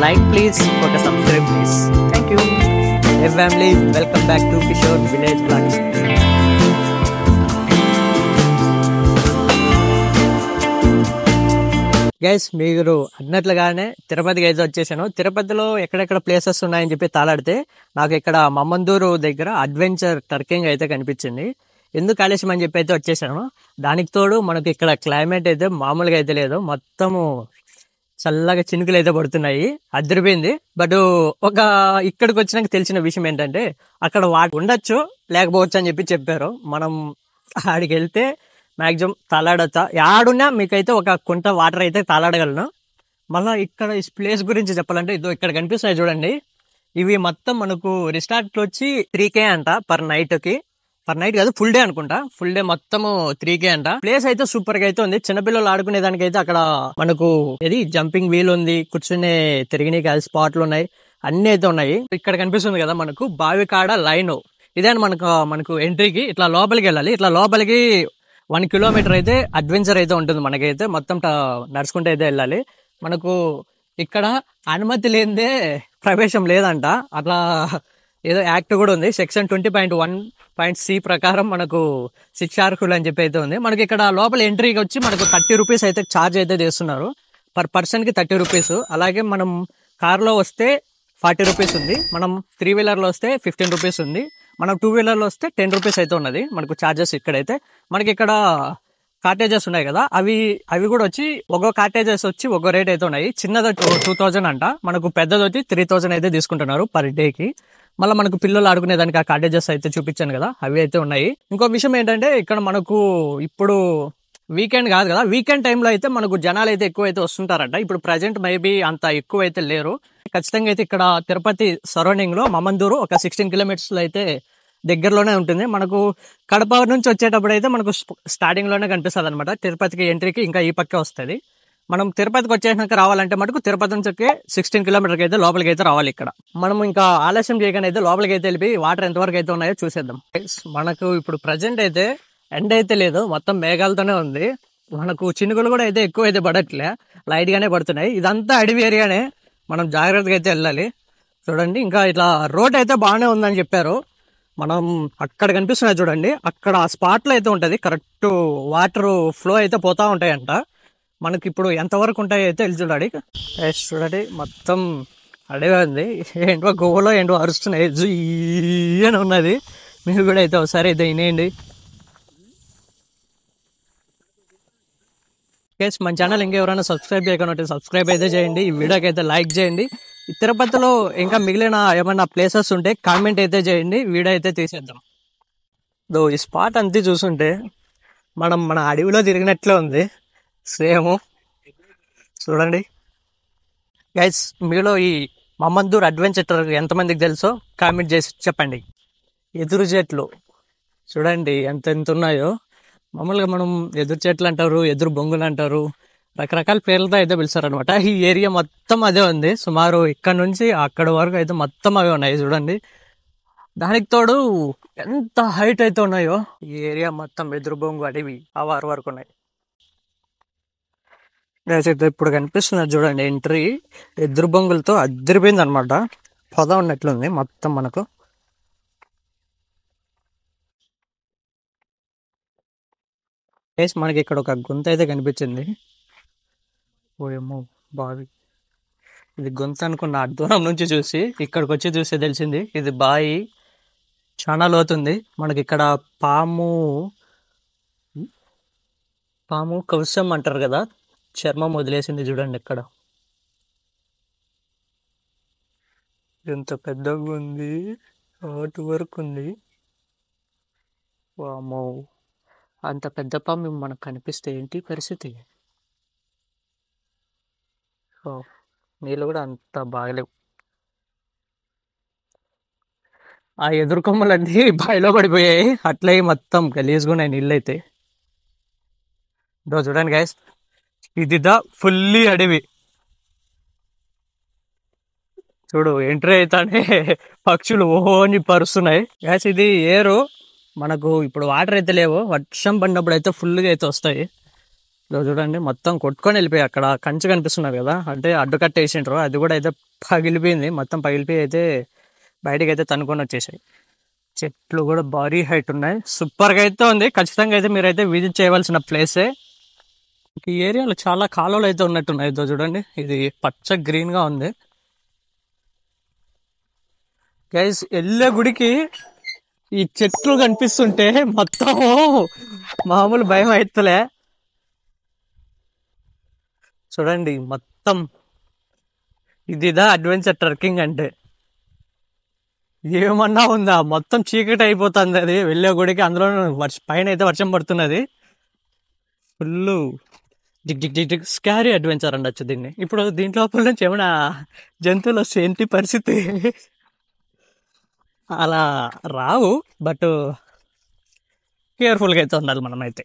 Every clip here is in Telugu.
లైక్ ప్లీజ్, ఒక subscribe please. Thank you. Hey family, welcome back to Kishore village vlogs. Guys, మీరు అన్నట్లుగానే తిరుపతికి అయితే వచ్చేసాను. తిరుపతిలో ఎక్కడెక్కడ ప్లేసెస్ ఉన్నాయని చెప్పి తాలాడితే నాకు ఇక్కడ మమ్మందూరు దగ్గర అడ్వెంచర్ ట్రెక్కింగ్ అయితే కనిపించింది. ఎందుకు ఆలస్యం అని చెప్పి అయితే వచ్చేసాను. దానికి తోడు మనకి ఇక్కడ క్లైమేట్ అయితే మామూలుగా అయితే లేదు, మొత్తము చల్లగా చినుకులు అయితే పడుతున్నాయి, అదిరిపోయింది. బట్ ఒక ఇక్కడికి వచ్చినాక తెలిసిన విషయం ఏంటంటే అక్కడ ఉండొచ్చు లేకపోవచ్చు అని చెప్పి చెప్పారు. మనం ఆడికి వెళ్తే మ్యాక్సిమం తాళాడతా ఆడున్నా మీకైతే ఒక కుంట వాటర్ అయితే తాళాడగలను. మళ్ళీ ఇక్కడ ఈ ప్లేస్ గురించి చెప్పాలంటే ఇదో ఇక్కడ కనిపిస్తున్నాయి చూడండి. ఇవి మొత్తం మనకు రిసార్ట్లు వచ్చి 3K అంట పర్ నైట్ కాదు, ఫుల్ డే అనుకుంటా. ఫుల్ డే మొత్తము 3K అంట. ప్లేస్ అయితే సూపర్ గా అయితే ఉంది. చిన్నపిల్లలు ఆడుకునే దానికైతే అక్కడ మనకు ఇది జంపింగ్ వీల్ ఉంది, కూర్చునే తిరిగిన స్పాట్లు ఉన్నాయి, అన్ని అయితే ఉన్నాయి. ఇక్కడ కనిపిస్తుంది కదా మనకు బావికాడ లైన్, ఇదే మనకు ఎంట్రీకి ఇట్లా లోపలికి వెళ్ళాలి. ఇట్లా లోపలికి 1 కిలోమీటర్ అయితే అడ్వెంచర్ అయితే ఉంటుంది. మనకైతే మొత్తం నడుచుకుంటూ అయితే వెళ్ళాలి. మనకు ఇక్కడ అనుమతి లేనిదే ప్రవేశం లేదంట. అట్లా ఏదో యాక్ట్ కూడా ఉంది, సెక్షన్ 20.1.C ప్రకారం మనకు శిక్షార్హులు అని చెప్పి అయితే ఉంది. మనకి ఇక్కడ లోపల ఎంట్రీకి వచ్చి మనకు 30 రూపీస్ అయితే ఛార్జ్ అయితే చేస్తున్నారు. పర్ పర్సన్ కి 30 రూపీస్. అలాగే మనం కార్లో వస్తే 40 రూపీస్ ఉంది, మనం 3 వీలర్లో వస్తే 15 రూపీస్ ఉంది, మనం 2 వీలర్లో వస్తే 10 రూపీస్ అయితే ఉన్నది మనకు ఛార్జెస్. ఇక్కడైతే మనకి ఇక్కడ కాటేజెస్ ఉన్నాయి కదా, అవి కూడా వచ్చి ఒక్కో కాటేజెస్ వచ్చి ఒక్కో రేట్ అయితే ఉన్నాయి. చిన్నది 2000 అంట, మనకు పెద్దది వచ్చి 3000 అయితే తీసుకుంటున్నారు పర్ డేకి. మళ్ళీ మనకు పిల్లలు ఆడుకునే దానికి ఆ కాటేజెస్ అయితే చూపించాను కదా, అవి అయితే ఉన్నాయి. ఇంకో విషయం ఏంటంటే ఇక్కడ మనకు ఇప్పుడు వీకెండ్ కాదు కదా, వీకెండ్ టైంలో అయితే మనకు జనాలు అయితే ఎక్కువ అయితే వస్తుంటారంట. ఇప్పుడు ప్రజెంట్ మేబీ అంత ఎక్కువ అయితే లేరు. ఖచ్చితంగా అయితే ఇక్కడ తిరుపతి సరౌండింగ్ లో మమ్మందూరు ఒక 16 కిలోమీటర్స్ అయితే దగ్గరలోనే ఉంటుంది. మనకు కడప నుంచి వచ్చేటప్పుడు అయితే మనకు స్టార్టింగ్ లోనే కనిపిస్తుంది అనమాట. తిరుపతికి ఎంట్రీకి ఇంకా ఈ పక్కే వస్తుంది. మనం తిరుపతికి వచ్చేసినాక రావాలంటే మటుకు తిరుపతి నుంచి 16 కిలోమీటర్కి అయితే లోపలికి అయితే రావాలి. ఇక్కడ మనం ఇంకా ఆలస్యం చేయగానే అయితే లోపలికి అయితే వెళ్ళి వాటర్ ఎంతవరకు అయితే ఉన్నాయో చూసేద్దాం. మనకు ఇప్పుడు ప్రజెంట్ అయితే ఎండ అయితే లేదు, మొత్తం మేఘాలతోనే ఉంది. మనకు చినుకులు కూడా అయితే ఎక్కువ అయితే పడట్లే, లైట్ గానే పడుతున్నాయి. ఇదంతా అడవి ఏరియానే, మనం జాగ్రత్తగా అయితే వెళ్ళాలి. చూడండి, ఇంకా ఇట్లా రోడ్ అయితే బాగానే ఉందని చెప్పారు. మనం అక్కడ కనిపిస్తున్నాయి చూడండి, అక్కడ ఆ స్పాట్లో అయితే ఉంటుంది కరెక్ట్ వాటర్ ఫ్లో అయితే పోతా ఉంటాయంట. మనకి ఇప్పుడు ఎంతవరకు ఉంటాయి అయితే వెళ్ళి చూడాలి. చూడండి, మొత్తం అడవి ఉంది. ఏంటో గోవలో ఏంటో అరుస్తున్నాయి, అని ఉన్నది. మీరు కూడా అయితే ఒకసారి అయితే వినేయండి. కేస్ మన ఛానల్ ఇంకెవరైనా సబ్స్క్రైబ్ చేయకుండా సబ్స్క్రైబ్ అయితే చేయండి. ఈ వీడియోకి అయితే లైక్ చేయండి. ఈ తిరుపతిలో ఇంకా మిగిలిన ఏమన్నా ప్లేసెస్ ఉంటే కామెంట్ అయితే చేయండి, వీడియో అయితే తీసేద్దాం. ఈ స్పాట్ అంతా చూసుంటే మన అడవిలో తిరిగినట్లే ఉంది సేమ్. చూడండి గైస్, మీలో ఈ మమ్మందూర్ అడ్వెంచర్ ఎంతమందికి తెలుసో కామెంట్ చేసి చెప్పండి. ఎదురు చెట్లు చూడండి ఎంత ఉన్నాయో. మామూలుగా మనం ఎదురు చెట్లు అంటారు, ఎదురు బొంగులు అంటారు, రకరకాల పేర్లతో అయితే పిలుస్తారు అనమాట. ఈ ఏరియా మొత్తం అదే ఉంది. సుమారు ఇక్కడ నుంచి అక్కడ వరకు అయితే మొత్తం అవే ఉన్నాయి చూడండి. దానికి తోడు ఎంత హైట్ అయితే ఉన్నాయో. ఈ ఏరియా మొత్తం ఎదురు బొంగు అడవి ఆవారు వరకు ఉన్నాయి. ఇప్పుడు కనిపిస్తున్నది చూడండి ఎంట్రీ, ఎదురు బొంగులతో అదిరిపోయింది అనమాట. పొద ఉన్నట్లుంది మొత్తం మనకు. మనకి ఇక్కడ ఒక గొంతు అయితే కనిపించింది. ఓయేమో బావి, ఇది గొంతు అనుకున్న దూరం నుంచి చూసి ఇక్కడికి వచ్చి చూస్తే తెలిసింది ఇది బావి, చాలా లోతుంది. మనకి ఇక్కడ పాము కవసం అంటారు కదా, చర్మం వదిలేసింది చూడండి. ఇక్కడ ఎంత పెద్దగా ఉంది, అటు వరకు ఉంది. వామో, అంత పెద్ద పాము మనకు కనిపిస్తే ఏంటి పరిస్థితి? నీళ్ళు కూడా అంత బాగలేవు. ఆ ఎదురు కొమ్మలన్నీ బావిలో పడిపోయాయి, అట్లే మొత్తం గలీజ్గున్నాయి నీళ్ళు అయితే. చూడండి గైస్, ఇది ఫుల్లీ అడవి. చూడు, ఎంట్రీ అయితేనే పక్షులు ఓహోని పరుస్తున్నాయి. గ్యాస్ ఇది ఏరు. మనకు ఇప్పుడు వాటర్ అయితే లేవు, వర్షం పడినప్పుడు అయితే ఫుల్గా అయితే వస్తాయి. చూడండి మొత్తం కొట్టుకొని వెళ్ళిపోయి అక్కడ కంచె కనిపిస్తున్నారు కదా, అంటే అడ్డు కట్టేసిండ్రు, అది కూడా అయితే పగిలిపోయింది. మొత్తం పగిలిపోయి అయితే బయటకి అయితే తనుకొని వచ్చేసాయి. చెట్లు కూడా భారీ హైట్ ఉన్నాయి, సూపర్గా అయితే ఉంది. ఖచ్చితంగా అయితే మీరైతే విజిట్ చేయవలసిన ప్లేసే. ఈ ఏరియాలో చాలా కాలువలు అయితే ఉన్నట్టున్నాయి. ఇదో చూడండి, ఇది పచ్చ గ్రీన్గా ఉంది. గైస్ వెళ్ళే గుడికి ఈ చెట్లు కనిపిస్తుంటే మొత్తం మామూలు భయం అవుతలే. చూడండి మొత్తం ఇదిదా అడ్వెంచర్ ట్రెక్కింగ్ అంటే. ఏమన్నా ఉందా, మొత్తం చీకటి అయిపోతుంది అది వెళ్ళే గుడికి. అందులో పైన అయితే వర్షం పడుతున్నది. Full zig zig zig zig scary adventure అనొచ్చు దీన్ని. ఇప్పుడు దీంట్లో నుంచి ఏమైనా జంతువులు వస్తే ఏంటి పరిస్థితి? అలా రావు, బట్ కేర్ఫుల్గా అయితే ఉండాలి మనమైతే.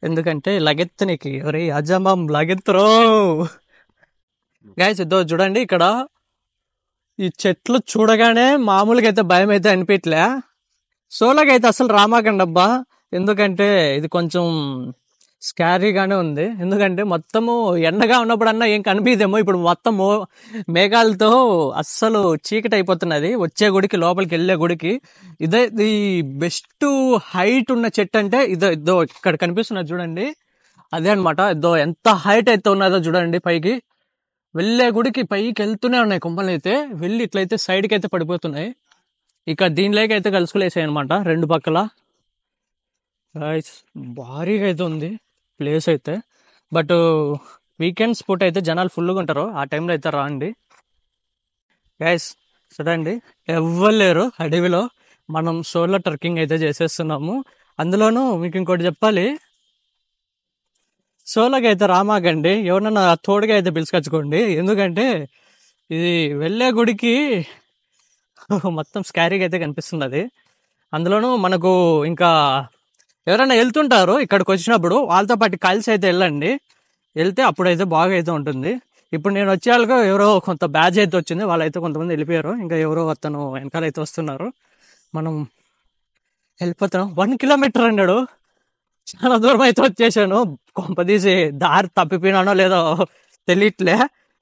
ఎందుకంటే లగెత్తనికి ఒరే అజమం లగెత్తరో. గాయస్ ఇదో చూడండి, ఇక్కడ ఈ చెట్లు చూడగానే మామూలుగా అయితే భయం అయితే అనిపించలే. సోలోగా అయితే అసలు రామాకండి అబ్బా, ఎందుకంటే ఇది కొంచెం స్కారీగానే ఉంది. ఎందుకంటే మొత్తము ఎండగా ఉన్నప్పుడన్నా ఏం కనిపించేమో, ఇప్పుడు మొత్తం మేఘాలతో అస్సలు చీకటి అయిపోతున్నది వచ్చే గుడికి, లోపలికి వెళ్ళే గుడికి. ఇదే ఈ బెస్ట్ హైట్ ఉన్న చెట్టు అంటే ఇదో ఇక్కడ కనిపిస్తున్నది చూడండి, అదే అనమాట. ఇదో ఎంత హైట్ అయితే ఉన్నదో చూడండి. పైకి వెళ్ళే గుడికి పైకి వెళ్తూనే ఉన్నాయి కొమ్మలు అయితే, వెళ్ళి ఇట్లయితే సైడ్కి అయితే పడిపోతున్నాయి. ఇక దీనిలోకి అయితే కలుసుకులేసాయి అనమాట రెండు పక్కల. భారీగా అయితే ఉంది ప్లేస్ అయితే. బట్ వీకెండ్స్ పూట అయితే జనాలు ఫుల్గా ఉంటారు, ఆ టైంలో అయితే రాండి. గైస్ చూడండి, ఎవ్వరు లేరు అడవిలో, మనం సోలో ట్రెక్కింగ్ అయితే చేసేస్తున్నాము. అందులోనూ మీకు ఇంకోటి చెప్పాలి, సోలోగా అయితే రామాకండి, ఎవరన్నా తోడుగా అయితే పిలుచుకొచ్చుకోండి. ఎందుకంటే ఇది వెళ్ళే గుడికి మొత్తం స్కారీగా అయితే కనిపిస్తున్నది. అందులోనూ మనకు ఇంకా ఎవరైనా వెళ్తుంటారు ఇక్కడికి వచ్చినప్పుడు, వాళ్ళతో పాటు కలిసి అయితే వెళ్ళండి. వెళ్తే అప్పుడైతే బాగా అయితే ఉంటుంది. ఇప్పుడు నేను వచ్చే వాళ్ళకి ఎవరో కొంత బ్యాచ్ అయితే వచ్చింది, వాళ్ళైతే కొంతమంది వెళ్ళిపోయారు, ఇంకా ఎవరో అతను వెనకాల అయితే వస్తున్నారు. మనం వెళ్ళిపోతున్నాం. 1 కిలోమీటర్ అన్నాడు, చాలా దూరం అయితే వచ్చేసాను. కొంపదీసి దారి తప్పిపోయినానో లేదో తెలియట్లే.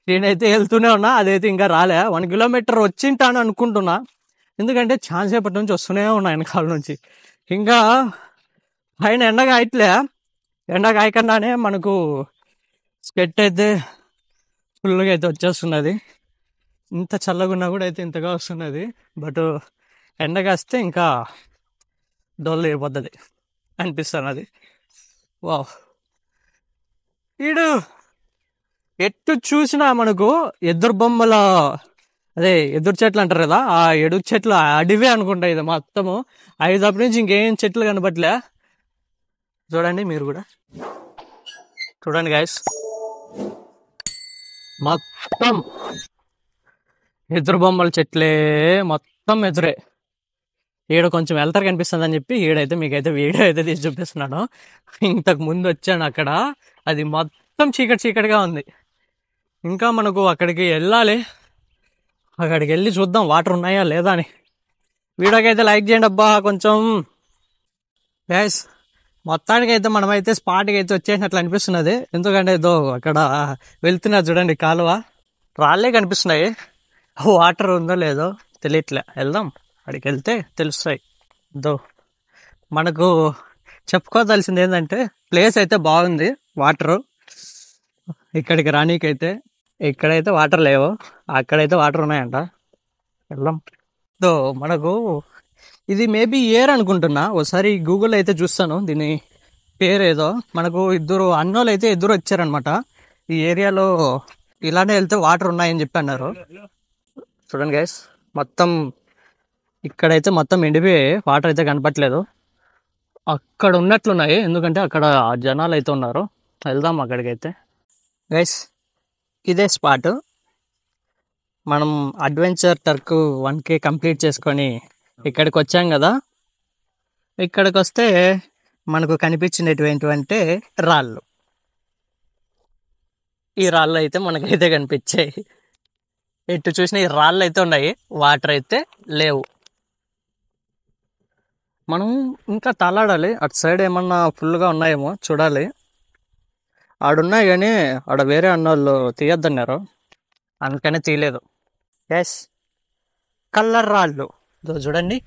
నేనైతే వెళ్తూనే ఉన్నా, అదైతే ఇంకా రాలే. 1 కిలోమీటర్ వచ్చింటాను అనుకుంటున్నా, ఎందుకంటే చాలా సేపటి నుంచి వస్తూనే ఉన్నా వెనకాల నుంచి. ఇంకా పైన ఎండ కాయట్లే, ఎండ కాయకుండానే మనకు స్కెట్ అయితే ఫుల్గా అయితే వచ్చేస్తున్నది. ఇంత చల్లగా ఉన్నా కూడా అయితే ఇంతగా వస్తున్నది. బట్ ఎండ కాస్తే ఇంకా డొల్ల అయిపోతుంది అనిపిస్తున్నది. వావ్, ఈడు ఎటు చూసినా మనకు ఎదురు బొమ్మల, అదే ఎదురు చెట్లు అంటారు కదా, ఆ ఎదురు చెట్లు అడివే అనుకుంటా. ఇది మొత్తము 5 అప్పటి నుంచి ఇంకేం చెట్లు కనబట్లే. చూడండి మీరు కూడా చూడండి గాయస్, మొత్తం ఎదురు బొమ్మల చెట్లే, మొత్తం ఎదురే. ఈడ కొంచెం వెళ్తారు కనిపిస్తుంది అని చెప్పి ఈడైతే మీకైతే వీడియో అయితే తీసి చూపిస్తున్నాను. ఇంతకు ముందు వచ్చాను అక్కడ, అది మొత్తం చీకటి చీకటిగా ఉంది. ఇంకా మనకు అక్కడికి వెళ్ళాలి, అక్కడికి వెళ్ళి చూద్దాం వాటర్ ఉన్నాయా లేదా అని. వీడియోకి అయితే లైక్ చేయండి అబ్బా కొంచెం. గ్యాస్ మొత్తానికి అయితే మనమైతే స్పాట్కి అయితే వచ్చేసినట్లు అనిపిస్తున్నది. ఎందుకంటే ఇదో అక్కడ వెళ్తున్నా చూడండి కాలువ, రాళ్ళే కనిపిస్తున్నాయి, వాటర్ ఉందో లేదో తెలియట్లే. వెళ్దాం, అక్కడికి వెళ్తే తెలుస్తాయి. దో మనకు చెప్పుకోవాల్సింది ఏంటంటే ప్లేస్ అయితే బాగుంది, వాటరు ఇక్కడికి రానీకైతే. ఇక్కడైతే వాటర్ లేవు, అక్కడైతే వాటర్ ఉన్నాయంట. వెళ్దాం. దో మనకు ఇది మేబీ ఏర్ అనుకుంటున్నా, ఒకసారి గూగుల్ అయితే చూస్తాను దీని పేరేదో. మనకు ఇద్దరు అన్నోళ్ళు అయితే ఎదురు వచ్చారనమాట, ఈ ఏరియాలో ఇలానే వెళ్తే వాటర్ ఉన్నాయని చెప్పి అన్నారు. చూడండి గైస్, మొత్తం ఇక్కడైతే మొత్తం ఎండిపోయి వాటర్ అయితే కనపట్లేదు. అక్కడ ఉన్నట్లున్నాయి, ఎందుకంటే అక్కడ జనాలు అయితే ఉన్నారు. వెళ్దాం అక్కడికైతే. గైస్ ఇదే స్పాట్, మనం అడ్వెంచర్ టర్క్ 1K కంప్లీట్ చేసుకొని ఇక్కడికి వచ్చాం కదా. ఇక్కడికి వస్తే మనకు కనిపించినటువంటి రాళ్ళు, ఈ రాళ్ళు అయితే మనకైతే కనిపించాయి. ఎటు చూసినా ఈ రాళ్ళు అయితే ఉన్నాయి, వాటర్ అయితే లేవు. మనం ఇంకా తలాడాలి, అటు సైడ్ ఏమన్నా ఫుల్గా ఉన్నాయేమో చూడాలి. ఆడున్నాయి కానీ ఆడ వేరే అన్నోళ్ళు తీయొద్దన్నారు, అందుకనే తీయలేదు. ఎస్, కలర్ రాళ్ళు ఇదో చూడండి.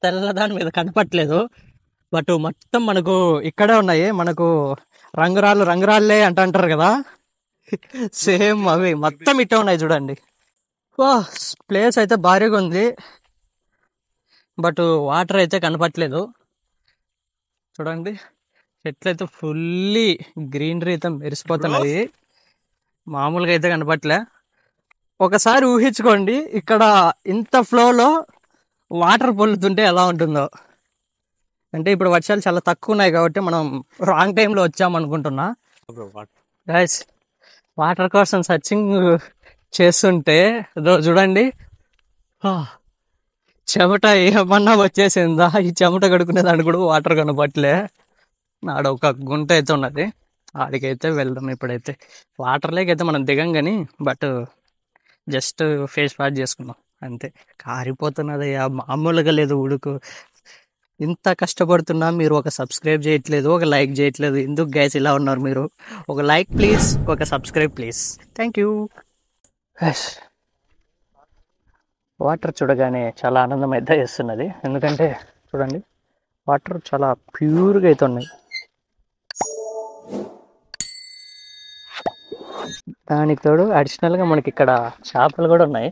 తెల్లదాని మీద కనపట్లేదు, బట్ మొత్తం మనకు ఇక్కడే ఉన్నాయి. మనకు రంగురాళ్ళే అంటారు కదా, సేమ్ అవి మొత్తం ఇట్టే ఉన్నాయి చూడండి. వా, ప్లేస్ అయితే భారీగా ఉంది, బట్ వాటర్ అయితే కనపట్లేదు. చూడండి, చెట్లు అయితే ఫుల్లీ గ్రీనరీ అయితే మెరిసిపోతున్నాయి, మామూలుగా అయితే కనపట్లే. ఒకసారి ఊహించుకోండి, ఇక్కడ ఇంత ఫ్లోలో వాటర్ పొల్లుతుంటే ఎలా ఉంటుందో. అంటే ఇప్పుడు వర్షాలు చాలా తక్కువ ఉన్నాయి కాబట్టి మనం రాంగ్ టైంలో వచ్చామనుకుంటున్నా. గైస్, వాటర్ కోసం సర్చింగ్ చేస్తుంటే చూడండి, చెమట ఏమన్నా వచ్చేసిందా, ఈ చెమట కడుక్కునే దానికి కూడా వాటర్ కనపట్లే. ఆడ ఒక గుంట అయితే ఉన్నది, ఆడికైతే వెళ్దాం ఇప్పుడైతే. వాటర్లోకి అయితే మనం దిగం కానీ, బట్ జస్ట్ ఫేస్ వాష్ చేసుకున్నాం అంతే. కారిపోతున్నది, మామూలుగా లేదు ఉడుకు. ఇంత కష్టపడుతున్నా మీరు ఒక సబ్స్క్రైబ్ చేయట్లేదు, ఒక లైక్ చేయట్లేదు. ఎందుకు గైస్ ఇలా ఉన్నారు మీరు? ఒక లైక్ ప్లీజ్, ఒక subscribe please. Thank you. Water చూడగానే చాలా ఆనందం అయితే చేస్తున్నది, ఎందుకంటే చూడండి వాటర్ చాలా ప్యూర్గా అయితే ఉన్నాయి. దానికి తోడు అడిషనల్గా మనకి ఇక్కడ చేపలు కూడా ఉన్నాయి.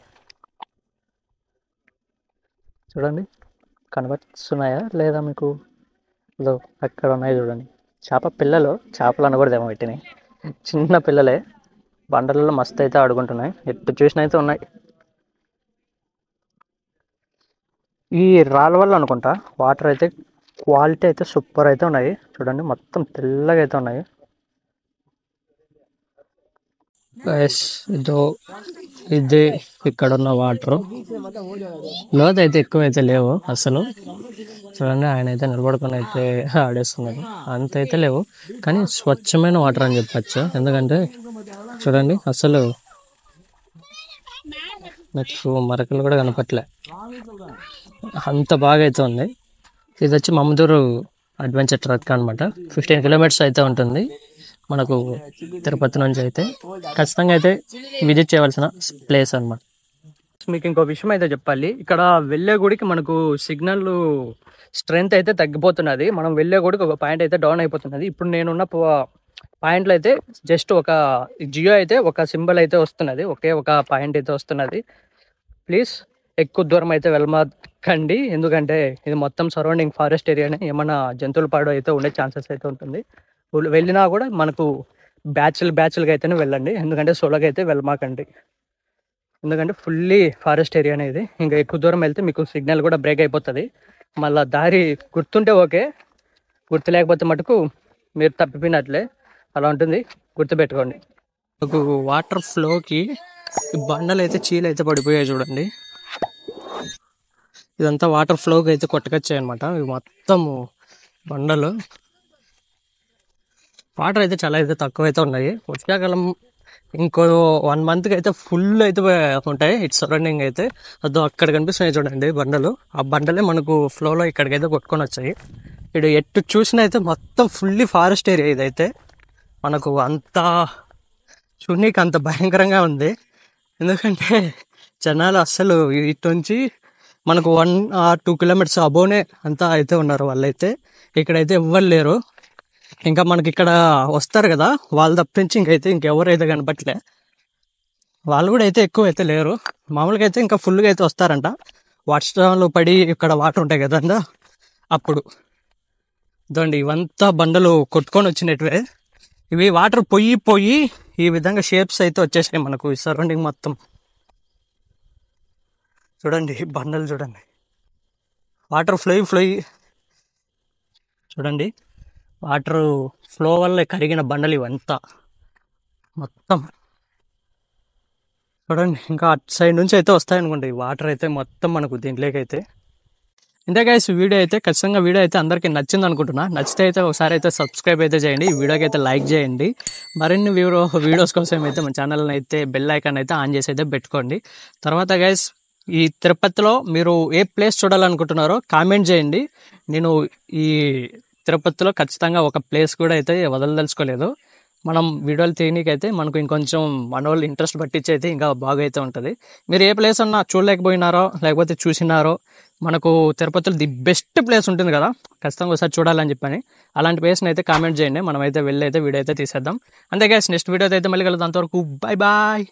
చూడండి, కనబడుతున్నాయా లేదా మీకు? అక్కడ ఉన్నాయి చూడండి, చేప పిల్లలు. చేపలు అనకూడదేమో వీటిని, చిన్న పిల్లలే. బండలలో మస్తు అయితే ఆడుకుంటున్నాయి, ఎటు చూసినా అయితే ఉన్నాయి. ఈ రాళ్ళ వల్ల అనుకుంటా వాటర్ అయితే క్వాలిటీ అయితే సూపర్ అయితే ఉన్నాయి. చూడండి, మొత్తం తెల్లగా అయితే ఉన్నాయి. ఇది ఇక్కడ ఉన్న వాటర్ లోతు అయితే ఎక్కువ అయితే లేవు అసలు. చూడండి, ఆయన అయితే నిలబడుకొని అయితే ఆడేస్తున్నారు. అంత అయితే లేవు కానీ స్వచ్ఛమైన వాటర్ అని చెప్పచ్చు. ఎందుకంటే చూడండి, అసలు నాకు మరకలు కూడా కనపట్లే, అంత బాగా అయితే ఉంది. ఇది వచ్చి మమ్మదూరు అడ్వెంచర్ ట్రక్ అనమాట. 15 కిలోమీటర్స్ అయితే ఉంటుంది మనకు తిరుపతి నుంచి. అయితే ఖచ్చితంగా అయితే విజిట్ చేయవలసిన ప్లేస్ అనమాట. మీకు ఇంకో విషయం అయితే చెప్పాలి, ఇక్కడ వెళ్ళే గుడికి మనకు సిగ్నల్ స్ట్రెంగ్త్ అయితే తగ్గిపోతున్నది. మనం వెళ్ళే గుడికి ఒక పాయింట్ అయితే డౌన్ అయిపోతున్నది. ఇప్పుడు నేనున్న పాయింట్లో అయితే జస్ట్ ఒక జియో అయితే ఒక సింబల్ అయితే వస్తున్నది, ఒకే ఒక పాయింట్ అయితే వస్తున్నది. ప్లీజ్ ఎక్కువ దూరం అయితే వెళ్ళమాకండి, ఎందుకంటే ఇది మొత్తం సరౌండింగ్ ఫారెస్ట్ ఏరియానే. ఏమన్నా జంతువుల పాడు అయితే ఉండే ఛాన్సెస్ అయితే ఉంటుంది. వెళ్ళినా కూడా మనకు బ్యాచ్లుగా అయితేనే వెళ్ళండి, ఎందుకంటే సోలోగా అయితే వెళ్ళమాకండి. ఎందుకంటే ఫుల్లీ ఫారెస్ట్ ఏరియా అనేది. ఇంకా ఎక్కువ దూరం వెళ్తే మీకు సిగ్నల్ కూడా బ్రేక్ అయిపోతుంది. మళ్ళీ దారి గుర్తుంటే ఓకే, గుర్తు లేకపోతే మటుకు మీరు తప్పిపోయినట్లే, అలా ఉంటుంది, గుర్తుపెట్టుకోండి. మీకు వాటర్ ఫ్లోకి బండలు అయితే చీలు అయితే పడిపోయాయి చూడండి. ఇదంతా వాటర్ ఫ్లోకి అయితే కొట్టుకొచ్చాయి అనమాట. ఇవి మొత్తము బండలు. వాటర్ అయితే చాలా అయితే తక్కువ అయితే ఉన్నాయి. వర్షాకాలం ఇంకో 1 మంత్కి అయితే ఫుల్ అయితే ఉంటాయి ఇటు సరౌండింగ్ అయితే. అక్కడ కనిపిస్తున్నాయి చూడండి బండలు. ఆ బండలే మనకు ఫ్లోలో ఇక్కడికైతే కొట్టుకొని వచ్చాయి. ఇటు ఎటు చూసినా అయితే మొత్తం ఫుల్లీ ఫారెస్ట్ ఏరియా ఇదైతే. మనకు అంత చూడనీకి అంత భయంకరంగా ఉంది, ఎందుకంటే జనాలు అస్సలు ఇటు నుంచి మనకు 1 or 2 కిలోమీటర్స్ అబోనే అంతా అయితే ఉన్నారు వాళ్ళైతే. ఇక్కడైతే ఎవ్వరు లేరు. ఇంకా మనకి ఇక్కడ వస్తారు కదా, వాళ్ళు తప్పించి ఇంకెవరైతే కనపట్లే. వాళ్ళు కూడా అయితే ఎక్కువ అయితే లేరు. మామూలుగా అయితే ఇంకా ఫుల్గా అయితే వస్తారంట, వర్షాలు పడి ఇక్కడ వాటర్ ఉంటాయి కదండి అప్పుడు. ఇదండి, ఇవంతా బండలు కొట్టుకొని వచ్చినట్టువే. ఇవి వాటర్ పోయి ఈ విధంగా షేప్స్ అయితే వచ్చేసాయి మనకు ఈ సరౌండింగ్ మొత్తం. చూడండి బండలు చూడండి, వాటర్ ఫ్లో చూడండి, వాటర్ ఫ్లో వల్ల కరిగిన బండలు ఇవంతా మొత్తం. చూడండి, ఇంకా అటు సైడ్ నుంచి అయితే వస్తాయనుకోండి ఈ వాటర్ అయితే మొత్తం మనకు దీంట్లోకి అయితే. ఇంతే గైస్, వీడియో అయితే ఖచ్చితంగా వీడియో అయితే అందరికీ నచ్చింది అనుకుంటున్నా. నచ్చితే అయితే ఒకసారి అయితే సబ్స్క్రైబ్ అయితే చేయండి, ఈ వీడియోకి అయితే లైక్ చేయండి. మరిన్ని వీడియోస్ కోసం అయితే మన ఛానల్ని అయితే బెల్ ఐకాన్ అయితే ఆన్ చేసి అయితే పెట్టుకోండి. తర్వాత గైస్, ఈ తిరుపతిలో మీరు ఏ ప్లేస్ చూడాలనుకుంటున్నారో కామెంట్ చేయండి, నేను ఈ తిరుపతిలో ఖచ్చితంగా ఒక ప్లేస్ కూడా అయితే వదలదలుచుకోలేదు. మనం వీడియోలు తీయనీకైతే మనకు ఇంకొంచెం మన వాళ్ళు ఇంట్రెస్ట్ పట్టించి అయితే ఇంకా బాగా అయితే ఉంటుంది. మీరు ఏ ప్లేస్ అన్నా చూడలేకపోయినారో లేకపోతే చూసినారో, మనకు తిరుపతిలో ది బెస్ట్ ప్లేస్ ఉంటుంది కదా, ఖచ్చితంగా ఒకసారి చూడాలని చెప్పని అలాంటి ప్లేస్ని అయితే కామెంట్ చేయండి. మనం అయితే వెళ్ళి అయితే వీడియో అయితే తీసేద్దాం. అంతే గైస్, నెక్స్ట్ వీడియో అయితే మళ్ళీ కలుద్దాం. అంతవరకు బై బాయ్.